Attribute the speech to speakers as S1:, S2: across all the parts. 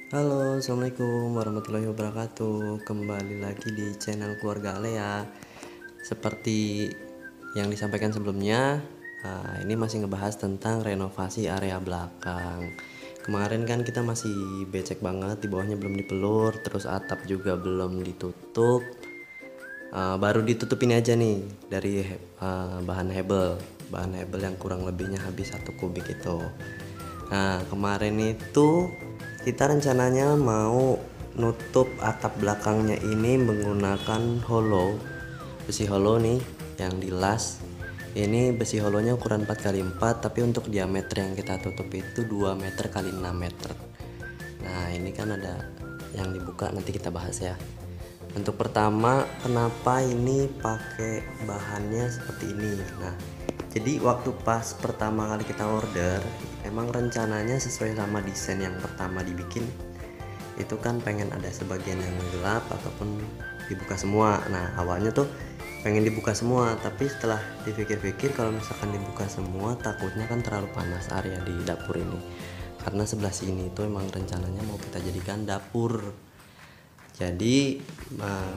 S1: Halo, assalamualaikum warahmatullahi wabarakatuh. Kembali lagi di channel keluarga Alea. Seperti yang disampaikan sebelumnya, ini masih ngebahas tentang renovasi area belakang. Kemarin kan kita masih becek banget, di bawahnya belum dipelur, terus atap juga belum ditutup. Baru ditutup ini aja nih dari bahan hebel yang kurang lebihnya habis 1 kubik itu. Nah, kemarin itu kita rencananya mau nutup atap belakangnya ini menggunakan besi hollow nih yang dilas. Ini besi hollownya ukuran 4x4, tapi untuk diameter yang kita tutup itu 2 meter kali 6 meter. Nah, ini kan ada yang dibuka, nanti kita bahas ya. Untuk pertama, kenapa ini pakai bahannya seperti ini? Nah, jadi waktu pas pertama kali kita order, emang rencananya sesuai sama desain yang pertama dibikin, itu kan pengen ada sebagian yang gelap ataupun dibuka semua. Nah, awalnya tuh pengen dibuka semua, tapi setelah dipikir-pikir kalau misalkan dibuka semua takutnya kan terlalu panas area di dapur ini, karena sebelah sini itu emang rencananya mau kita jadikan dapur. Jadi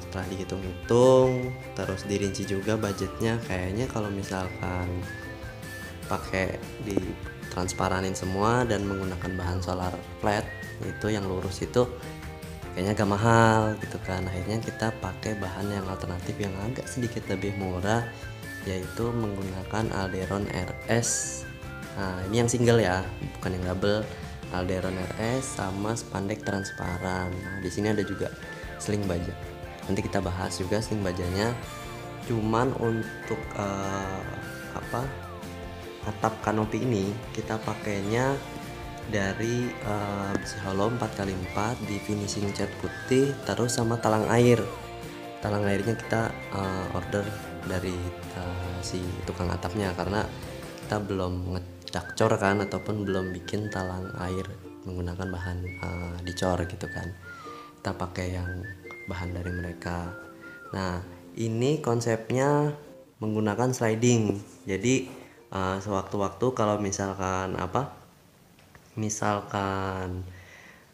S1: setelah dihitung-hitung terus dirinci juga budgetnya, kayaknya kalau misalkan pakai di transparanin semua dan menggunakan bahan solar flat itu yang lurus itu kayaknya agak mahal gitu kan. Akhirnya kita pakai bahan yang alternatif yang agak sedikit lebih murah, yaitu menggunakan Alderon RS. Nah, ini yang single ya, bukan yang double. Alderon RS sama spandek transparan. Nah, di sini ada juga sling baja. Nanti kita bahas juga sling bajanya. Cuman untuk atap kanopi ini kita pakainya dari besi hollow 4x4 di finishing cat putih, terus sama talang air. Talang airnya kita order dari si tukang atapnya, karena kita belum ngedakcor kan, ataupun belum bikin talang air menggunakan bahan dicor gitu kan. Kita pakai yang bahan dari mereka. Nah, ini konsepnya menggunakan sliding. Jadi sewaktu-waktu kalau misalkan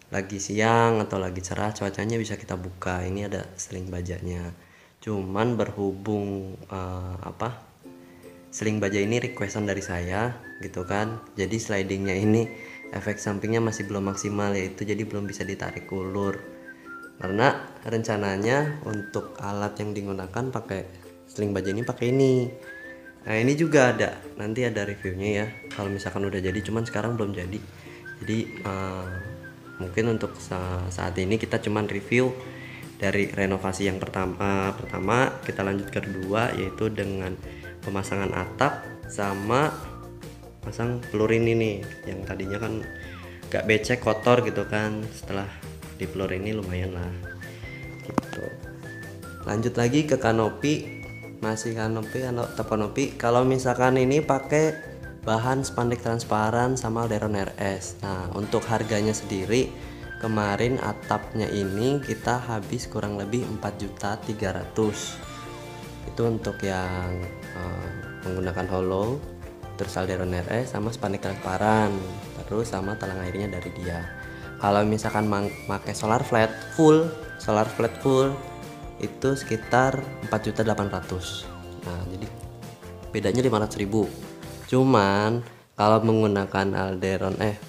S1: lagi siang atau lagi cerah cuacanya bisa kita buka. Ini ada sling bajanya. Cuman berhubung sling baja ini requestan dari saya gitu kan, jadi slidingnya ini efek sampingnya masih belum maksimal, yaitu jadi belum bisa ditarik ulur, karena rencananya untuk alat yang digunakan pakai sling baja ini pakai ini. Nah, ini juga nanti ada reviewnya ya kalau misalkan udah jadi, cuman sekarang belum jadi. Jadi mungkin untuk saat ini kita cuman review dari renovasi yang pertama kita lanjut ke kedua, yaitu dengan pemasangan atap sama pasang pelur ini nih, yang tadinya kan gak becek kotor gitu kan, setelah di pelur ini lumayan lah gitu. Lanjut lagi ke kanopi, masih atap kanopi. Kalau misalkan ini pakai bahan spandek transparan sama Alderon RS. Nah, untuk harganya sendiri kemarin atapnya ini kita habis kurang lebih 4.300.000. Itu untuk yang menggunakan hollow, terus Alderon RS sama spandek transparan, terus sama talang airnya dari dia. Kalau misalkan pakai solar flat full itu sekitar 4.800.000. Nah, jadi bedanya 500.000. Cuman kalau menggunakan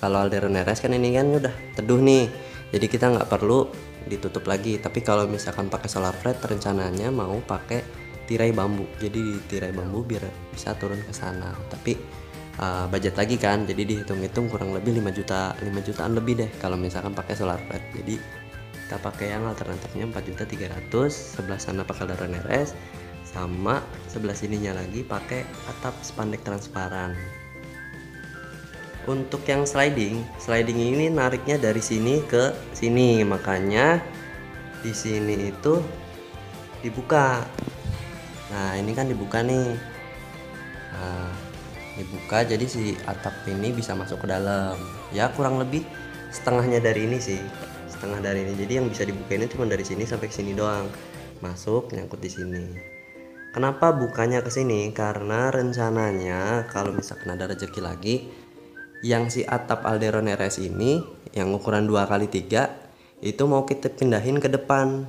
S1: kalau Alderon RS kan ini kan udah teduh nih, jadi kita nggak perlu ditutup lagi. Tapi kalau misalkan pakai solar flat rencananya mau pakai tirai bambu, jadi di tirai bambu biar bisa turun ke sana. Tapi budget lagi kan, jadi dihitung-hitung kurang lebih 5 jutaan lebih deh kalau misalkan pakai solar flat. Jadi kita pakai yang alternatifnya 4.300.000, sebelah sana pakai Alderon RS, sama sebelah sininya lagi pakai atap spandek transparan. Untuk yang sliding ini nariknya dari sini ke sini, makanya di sini itu dibuka. Nah, ini kan dibuka nih. Nah, dibuka jadi si atap ini bisa masuk ke dalam. Ya kurang lebih setengahnya dari ini sih. Setengah dari ini. Jadi yang bisa dibuka ini cuma dari sini sampai ke sini doang. Masuk nyangkut di sini. Kenapa bukanya ke sini? Karena rencananya kalau misalkan ada rezeki lagi, yang si atap Alderon RS ini yang ukuran 2x3 itu mau kita pindahin ke depan.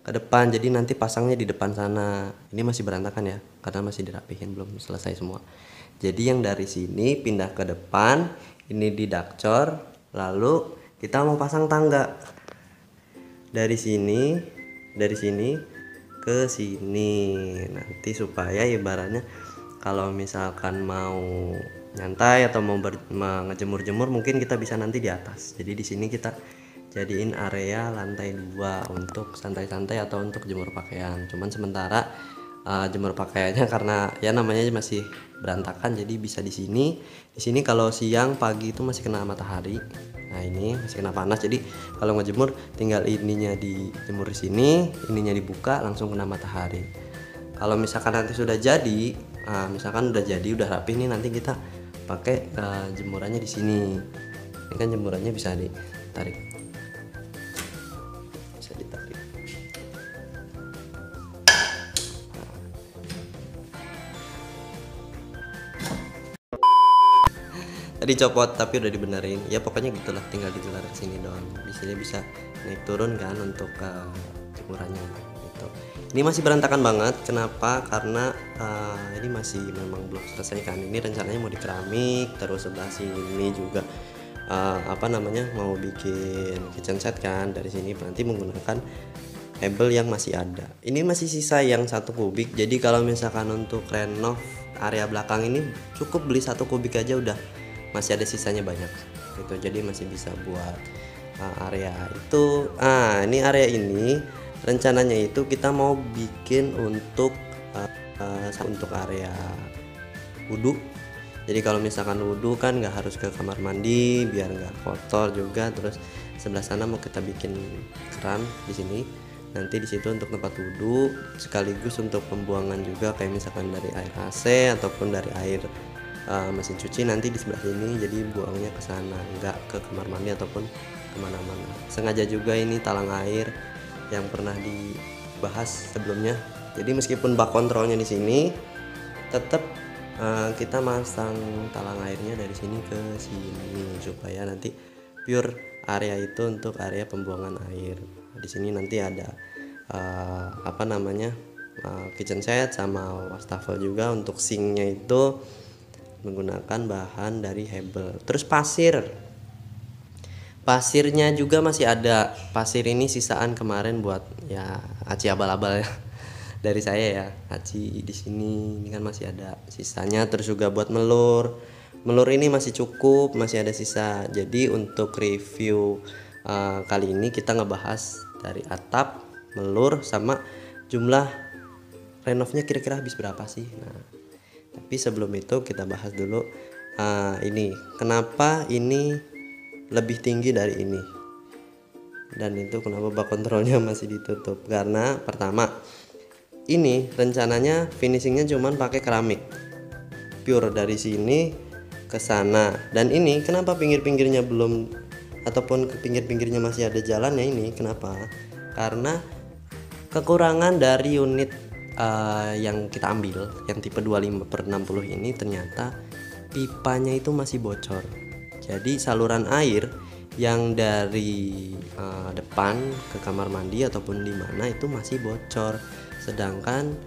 S1: Jadi nanti pasangnya di depan sana. Ini masih berantakan ya, karena masih dirapihin, belum selesai semua. Jadi yang dari sini pindah ke depan, ini didakcor, lalu kita mau pasang tangga. Dari sini ke sini. Nanti supaya ibaratnya kalau misalkan mau nyantai atau mau ngejemur-jemur, mungkin kita bisa nanti di atas. Jadi di sini kita jadiin area lantai 2 untuk santai-santai atau untuk jemur pakaian. Cuman sementara jemur pakaiannya karena ya namanya masih berantakan, jadi bisa di sini. Di sini kalau siang pagi itu masih kena matahari. Nah, ini masih kena panas. Jadi kalau ngejemur tinggal ininya dijemur di sini, ininya dibuka langsung kena matahari. Kalau misalkan nanti sudah jadi, udah rapi nih, nanti kita pakai jemurannya di sini. Ini kan jemurannya bisa ditarik. Tadi copot tapi udah dibenerin. Ya pokoknya gitulah, tinggal digelar ke sini doang. Di sini bisa naik turun kan untuk jemurannya gitu. Ini masih berantakan banget. Kenapa? Karena ini masih memang belum selesai kan. Ini rencananya mau di keramik, terus sebelah sini juga mau bikin kitchen set kan. Dari sini nanti menggunakan hebel yang masih ada. Ini masih sisa yang 1 kubik. Jadi kalau misalkan untuk renov area belakang ini cukup beli 1 kubik aja udah masih ada sisanya banyak gitu. Jadi masih bisa buat area itu. Ini area ini rencananya itu kita mau bikin untuk area wudhu. Jadi kalau misalkan wudhu kan nggak harus ke kamar mandi biar nggak kotor juga. Terus sebelah sana mau kita bikin keran di sini. Nanti di situ untuk tempat wudhu, sekaligus untuk pembuangan juga kayak misalkan dari air AC ataupun dari air mesin cuci, nanti di sebelah sini. Jadi buangnya ke sana, nggak ke kamar mandi ataupun kemana-mana. Sengaja juga ini talang air yang pernah dibahas sebelumnya. Jadi meskipun bak kontrolnya di sini, tetap kita masang talang airnya dari sini ke sini supaya nanti pure area itu untuk area pembuangan air. Di sini nanti ada kitchen set sama wastafel juga. Untuk sinknya itu menggunakan bahan dari hebel. Terus pasirnya juga masih ada. Pasir ini sisaan kemarin buat ya aci abal-abal ya dari saya ya. Aci di sini ini kan masih ada sisanya. Terus juga buat melur ini masih cukup, masih ada sisa. Jadi untuk review kali ini kita ngebahas dari atap, melur, sama jumlah renovnya kira-kira habis berapa sih. Nah, tapi sebelum itu kita bahas dulu ini kenapa ini lebih tinggi dari ini, dan itu kenapa bak kontrolnya masih ditutup. Karena pertama, ini rencananya finishingnya cuman pakai keramik pure dari sini ke sana. Dan ini kenapa pinggir-pinggirnya belum, ataupun ke pinggir-pinggirnya masih ada jalannya, ini kenapa? Karena kekurangan dari unit yang kita ambil, yang tipe 25/60 ini, ternyata pipanya itu masih bocor. Jadi saluran air yang dari depan ke kamar mandi ataupun di mana itu masih bocor. Sedangkan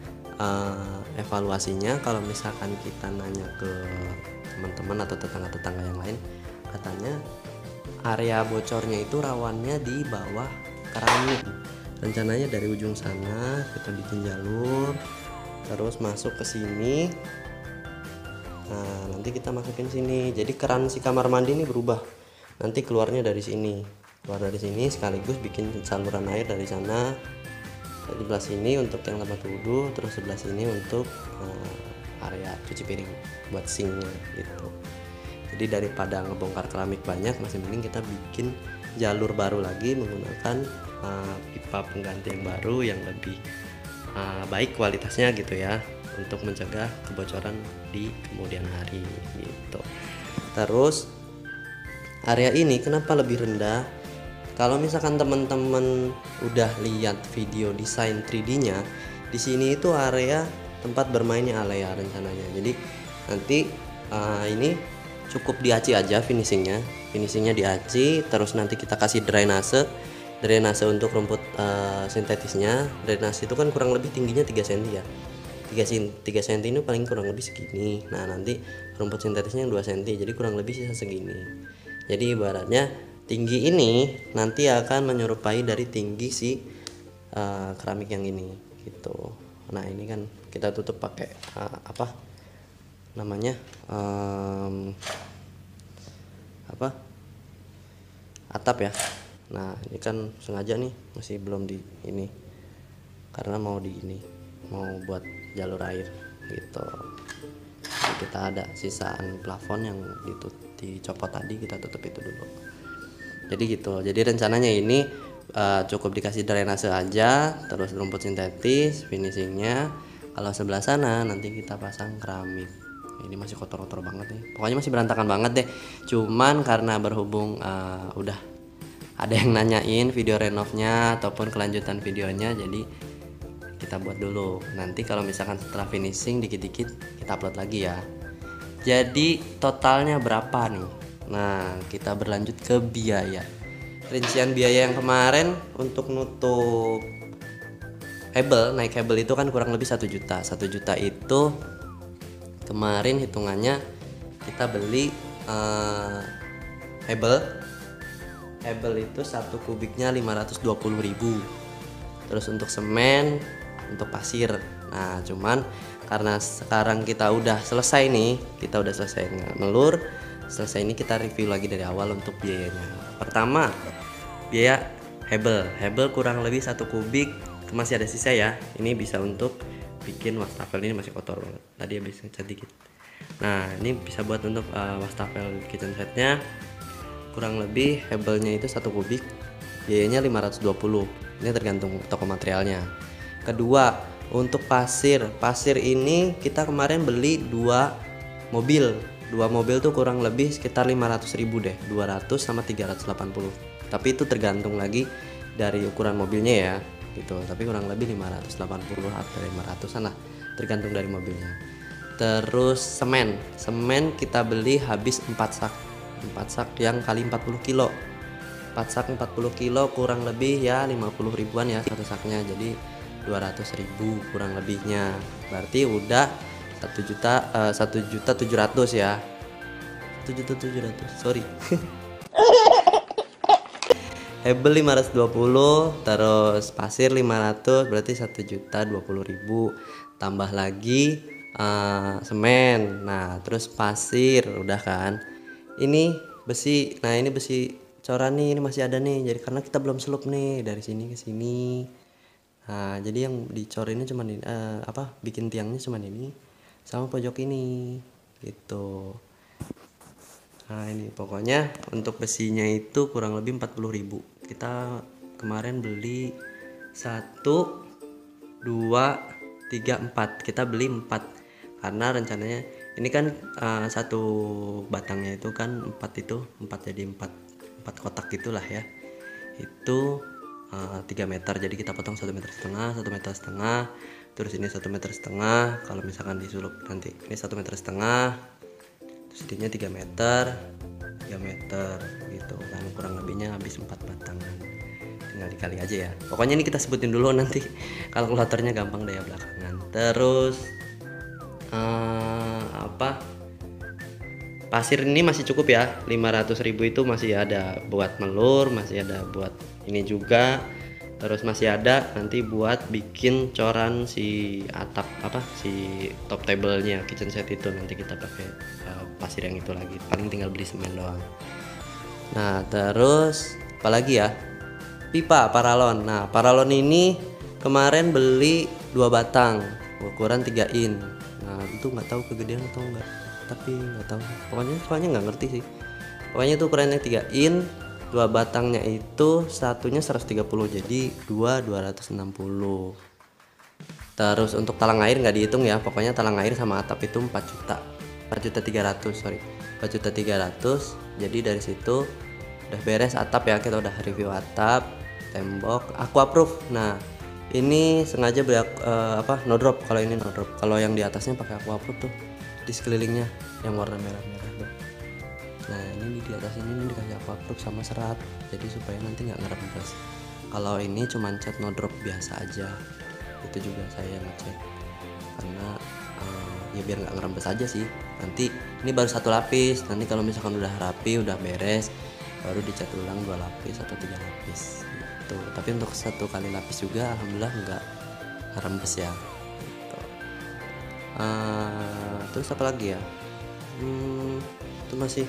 S1: evaluasinya kalau misalkan kita nanya ke teman-teman atau tetangga-tetangga yang lain, katanya area bocornya itu rawannya di bawah keramik. Rencananya dari ujung sana kita bikin jalur terus masuk ke sini. Nah, nanti kita masukin sini. Jadi keran si kamar mandi ini berubah. Nanti keluar dari sini sekaligus bikin saluran air dari sana. Di sebelah sini untuk yang tempat wudhu, terus sebelah sini untuk area cuci piring buat sinknya gitu. Jadi daripada ngebongkar keramik banyak, masih mending kita bikin jalur baru lagi menggunakan pipa pengganti yang baru yang lebih baik kualitasnya gitu ya, untuk mencegah kebocoran di kemudian hari gitu. Terus area ini kenapa lebih rendah? Kalau misalkan teman-teman udah lihat video desain 3D-nya, di sini itu area tempat bermainnya Alea rencananya. Jadi nanti ini cukup diaci aja finishingnya diaci, terus nanti kita kasih drainase untuk rumput sintetisnya. Drainase itu kan kurang lebih tingginya 3 cm ya, 3 cm ini paling kurang lebih segini. Nah nanti rumput sintetisnya yang 2 cm, jadi kurang lebih sisa segini. Jadi ibaratnya tinggi ini nanti akan menyerupai dari tinggi si keramik yang ini gitu. Nah ini kan kita tutup pakai apa namanya atap ya. Nah ini kan sengaja nih masih belum di ini karena mau buat jalur air gitu. Jadi kita ada sisaan plafon yang dicopot tadi, kita tutup itu dulu. Jadi gitu. Jadi rencananya ini cukup dikasih drainase aja, terus rumput sintetis, finishingnya. Kalau sebelah sana nanti kita pasang keramik. Ini masih kotor-kotor banget nih, pokoknya masih berantakan banget deh. Cuman karena berhubung udah ada yang nanyain video renovnya ataupun kelanjutan videonya, jadi kita buat dulu. Nanti kalau misalkan setelah finishing dikit-dikit kita upload lagi ya. Jadi totalnya berapa nih? Nah kita berlanjut ke biaya. Rincian biaya yang kemarin untuk nutup naik hebel itu kan kurang lebih 1 juta. 1 juta itu kemarin hitungannya kita beli hebel itu 1 kubiknya 520.000. Terus untuk semen, untuk pasir. Nah cuman karena sekarang kita udah selesai melur, selesai ini kita review lagi dari awal untuk biayanya. Pertama biaya hebel kurang lebih 1 kubik, masih ada sisa ya. Ini bisa untuk bikin wastafel, ini masih kotor banget tadi habis ngecat dikit. Nah ini bisa buat untuk wastafel kitchen setnya. Kurang lebih hebelnya itu 1 kubik, biayanya 520. Ini tergantung toko materialnya. Kedua untuk pasir ini kita kemarin beli 2 mobil tuh kurang lebih sekitar 500.000 deh, 200 sama 380. Tapi itu tergantung lagi dari ukuran mobilnya ya gitu. Tapi kurang lebih 580 atau 500an lah, tergantung dari mobilnya. Terus semen kita beli habis 4 sak yang kali 40 kilo. 4 sak 40 kilo kurang lebih ya 50 ribuan ya satu saknya, jadi 200.000 kurang lebihnya. Berarti udah 1.700.000 ya. 1.700.000 sorry. Hebel 520, terus pasir 500, berarti 1.020.000. Tambah lagi semen. Nah terus pasir udah kan. Ini besi, nah ini besi coran nih, ini masih ada nih. Jadi karena kita belum selup nih dari sini ke sini. Nah jadi yang dicor ini cuman ini, bikin tiangnya cuman ini sama pojok ini gitu. Nah ini pokoknya untuk besinya itu kurang lebih 40.000. Kita kemarin beli 1, 2, 3, 4. Kita beli 4 karena rencananya ini kan satu batangnya itu kan 4 jadi 4 kotak gitulah ya. Itu 3 meter, jadi kita potong 1,5 meter, 1,5 meter, terus ini 1,5 meter. Kalau misalkan disulup nanti ini 1,5 meter, terus jadinya 3 meter gitu kan, kurang lebihnya habis 4 batangan. Tinggal dikali aja ya. Pokoknya ini kita sebutin dulu, nanti kalkulatornya gampang deh ya belakangan. Terus pasir ini masih cukup ya, 500.000 itu masih ada buat melur, masih ada buat ini juga, terus masih ada nanti buat bikin coran si atap si top table-nya kitchen set itu. Nanti kita pakai pasir yang itu lagi, paling tinggal beli semen doang. Nah terus apalagi ya, pipa paralon. Nah paralon ini kemarin beli 2 batang ukuran 3 in. Nah itu nggak tahu kegedean atau enggak, tapi nggak tahu, pokoknya nggak ngerti sih. Pokoknya itu ukurannya 3 in, 2 batangnya itu satunya 130, jadi 260. Terus untuk talang air nggak dihitung ya, pokoknya talang air sama atap itu 4.300.000. Jadi dari situ udah beres atap ya, kita udah review atap, tembok, aquaproof. Nah ini sengaja beli no drop. Kalau ini no drop, kalau yang di atasnya pakai aquaproof tuh di sekelilingnya yang warna merah-merah tuh. Nah ini di atas ini dikasih aquaproof sama serat, jadi supaya nanti nggak ngerembes. Kalau ini cuman cat no drop biasa aja, itu juga saya ngecat karena ya biar nggak ngerembes aja sih. Nanti ini baru satu lapis, nanti kalau misalkan udah rapi udah beres baru dicat ulang 2 lapis atau 3 lapis gitu. Tapi untuk satu kali lapis juga alhamdulillah nggak ngerembes ya gitu. Terus apa lagi ya, itu masih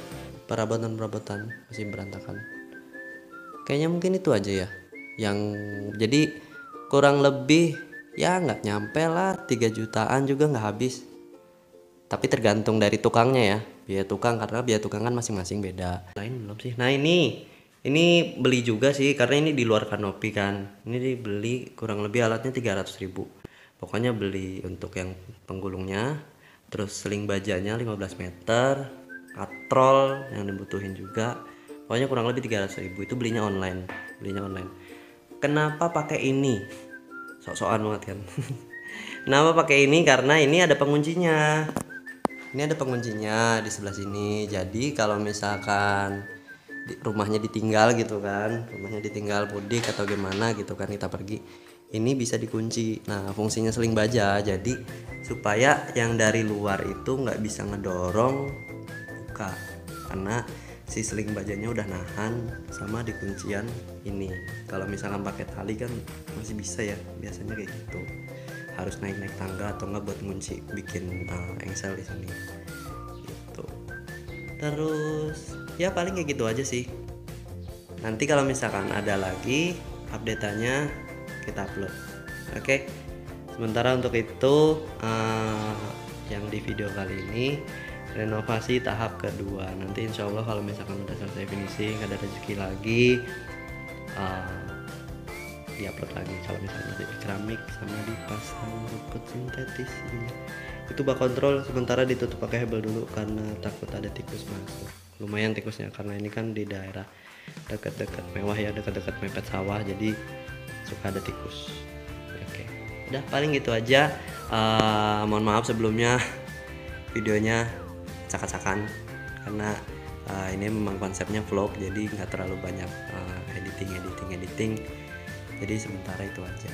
S1: perabotan masih berantakan. Kayaknya mungkin itu aja ya yang jadi kurang lebih ya nggak nyampe lah 3 jutaan juga nggak habis, tapi tergantung dari tukangnya ya, biaya tukang, karena biaya tukang kan masing-masing beda. Lain belum sih. Nah ini beli juga sih karena ini di luar kanopi kan, ini dibeli kurang lebih alatnya 300.000. Pokoknya beli untuk yang penggulungnya, terus seling bajanya 15 meter, katrol yang dibutuhin juga, pokoknya kurang lebih 300.000. Itu belinya online. Kenapa pakai ini? Sok-sokan banget kan. Kenapa pakai ini? Karena ini ada penguncinya. Ini ada penguncinya di sebelah sini. Jadi kalau misalkan rumahnya ditinggal gitu kan, rumahnya ditinggal mudik atau gimana gitu kan, kita pergi, ini bisa dikunci. Nah fungsinya seling baja, jadi supaya yang dari luar itu nggak bisa ngedorong buka, karena si seling bajanya udah nahan sama di kuncian ini. Kalau misalkan pakai tali kan masih bisa ya, biasanya kayak gitu harus naik tangga atau enggak buat ngunci, bikin engsel di sini gitu. Terus ya paling kayak gitu aja sih. Nanti kalau misalkan ada lagi update-nya kita upload. Oke. Sementara untuk itu yang di video kali ini renovasi tahap kedua. Nanti insya Allah kalau misalkan udah selesai finishing, ada rezeki lagi, diupload lagi. Kalau misalnya di keramik sama dipasang rumput sintetis ini. Itu bak kontrol sementara ditutup pakai hebel dulu karena takut ada tikus masuk. Lumayan tikusnya karena ini kan di daerah dekat-dekat mewah ya, dekat-dekat mepet sawah, jadi suka ada tikus. Oke. Udah paling gitu aja. Mohon maaf sebelumnya videonya cak-cakan karena ini memang konsepnya vlog, jadi nggak terlalu banyak editing, jadi sementara itu aja.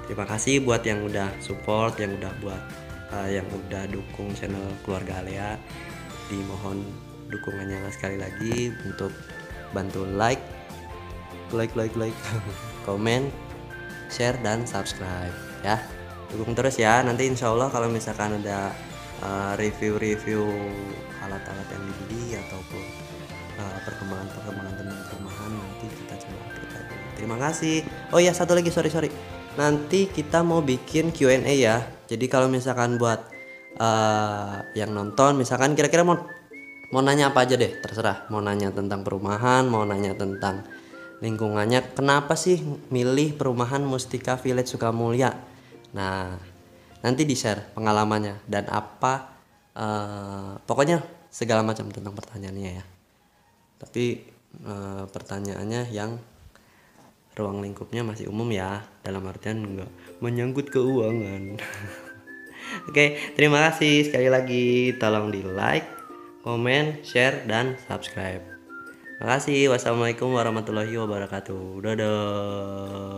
S1: Terima kasih buat yang udah support, yang udah dukung channel Keluarga Alea. Dimohon dukungannya sekali lagi untuk bantu like komen, share, dan subscribe ya. Dukung terus ya. Nanti insya Allah kalau misalkan ada review alat-alat yang dibeli ataupun perkembangan tentang perumahan, nanti kita coba upload lagi. Terima kasih. Oh ya, satu lagi, sorry, nanti kita mau bikin Q&A ya. Jadi kalau misalkan buat yang nonton, misalkan kira-kira mau nanya apa aja deh, terserah. Mau nanya tentang perumahan, mau nanya tentang lingkungannya, kenapa sih milih perumahan Mustika Village Sukamulya. Nah nanti di share pengalamannya dan apa, pokoknya segala macam tentang pertanyaannya ya. Tapi pertanyaannya yang ruang lingkupnya masih umum ya, dalam artian enggak menyangkut keuangan. Oke, terima kasih sekali lagi. Tolong di like, komen, share, dan subscribe. Terima kasih. Wassalamualaikum warahmatullahi wabarakatuh. Dadah.